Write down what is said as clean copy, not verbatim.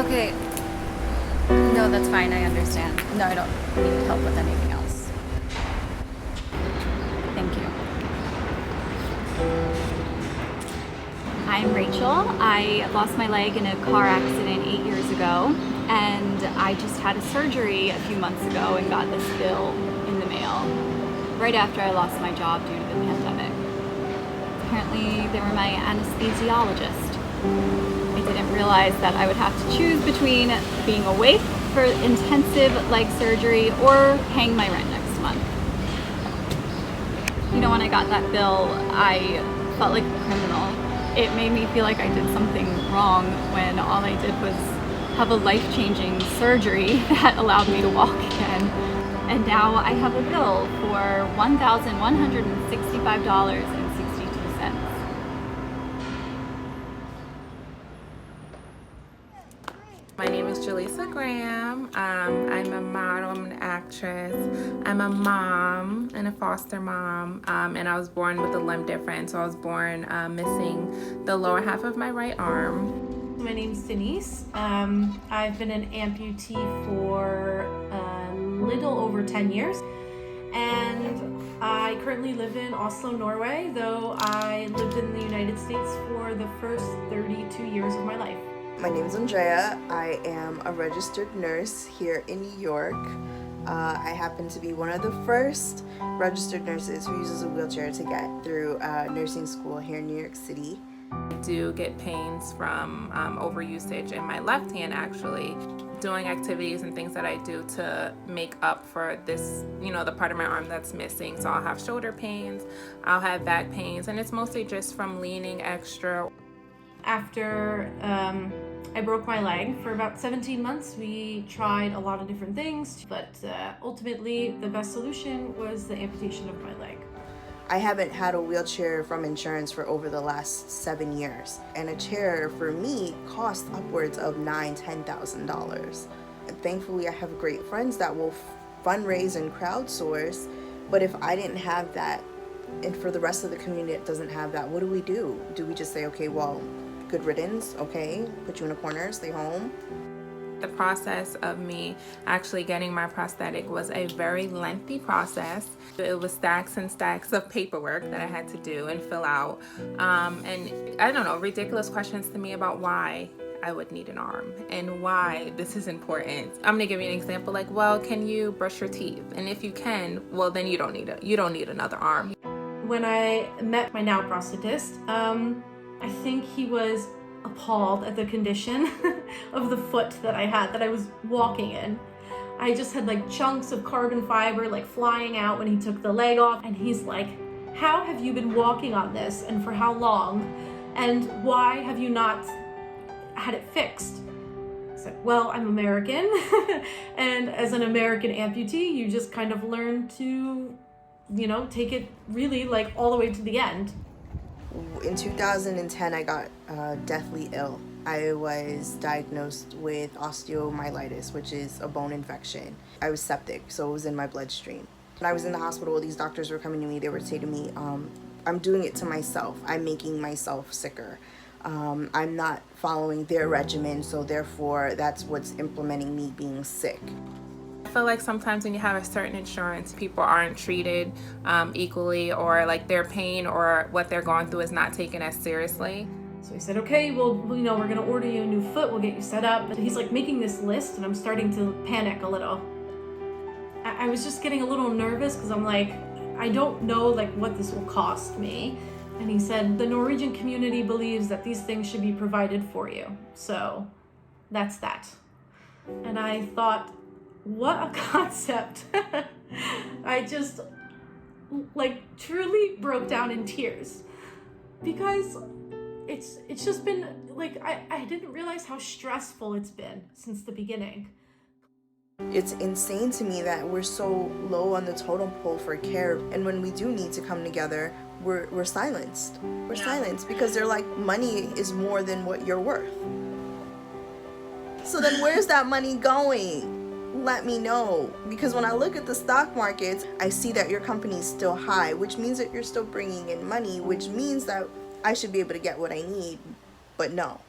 Okay. No, that's fine. I understand. No, I don't need help with anything else. Thank you. I'm Rachel. I lost my leg in a car accident 8 years ago, and I just had a surgery a few months ago and got this bill in the mail right after I lost my job due to the pandemic. Apparently, they were my anesthesiologist. I didn't realize that I would have to choose between being awake for intensive leg surgery or paying my rent next month. You know, when I got that bill, I felt like a criminal. It made me feel like I did something wrong when all I did was have a life-changing surgery that allowed me to walk again. And now I have a bill for $1,165.62. My name is Jaleesa Graham. I'm a model, I'm an actress. I'm a mom and a foster mom, and I was born with a limb difference. So I was born missing the lower half of my right arm. My name's Denise. I've been an amputee for a little over 10 years, and I currently live in Oslo, Norway, though I lived in the United States for the first 32 years of my life. My name is Andrea. I am a registered nurse here in New York. I happen to be one of the first registered nurses who uses a wheelchair to get through nursing school here in New York City. I do get pains from overusage in my left hand, actually. Doing activities and things that I do to make up for this, the part of my arm that's missing. So I'll have shoulder pains, I'll have back pains, and it's mostly just from leaning extra. After I broke my leg, for about 17 months, we tried a lot of different things, but ultimately the best solution was the amputation of my leg. I haven't had a wheelchair from insurance for over the last 7 years, and a chair for me costs upwards of $9,000–$10,000. And thankfully, I have great friends that will fundraise and crowdsource, but if I didn't have that, and for the rest of the community that doesn't have that, what do we do? Do we just say, okay, well, good riddance, okay, put you in a corner, stay home? The process of me actually getting my prosthetic was a very lengthy process. It was stacks and stacks of paperwork that I had to do and fill out. And I don't know, ridiculous questions to me about why I would need an arm and why this is important. I'm gonna give you an example, like, well, can you brush your teeth? And if you can, well, then you don't need another arm. When I met my now prosthetist, I think he was appalled at the condition of the foot that I had, that I was walking in. I just had like chunks of carbon fiber like flying out when he took the leg off, and he's like, how have you been walking on this and for how long? And why have you not had it fixed? I said, well, I'm American, and as an American amputee, you just kind of learn to, take it really like all the way to the end. In 2010, I got deathly ill. I was diagnosed with osteomyelitis, which is a bone infection. I was septic, so it was in my bloodstream. When I was in the hospital, these doctors were coming to me. They would say to me, I'm doing it to myself. I'm making myself sicker. I'm not following their regimen, so therefore that's what's implementing me being sick. I feel like sometimes when you have a certain insurance, people aren't treated equally, or like their pain or what they're going through is not taken as seriously. So he said, okay, well, we're gonna order you a new foot, we'll get you set up. But he's like making this list, and I'm starting to panic a little. I was just getting a little nervous because I'm like, I don't know like what this will cost me. And he said, the Norwegian community believes that these things should be provided for you. So that's that. And I thought, what a concept. I just like truly broke down in tears, because it's just been like, I didn't realize how stressful it's been since the beginning. It's insane to me that we're so low on the totem pole for care, and when we do need to come together, we're silenced. We're silenced because they're like, money is more than what you're worth. So then where's that money going? Let me know, because when I look at the stock markets, I see that your company is still high, which means that you're still bringing in money, which means that I should be able to get what I need, but no.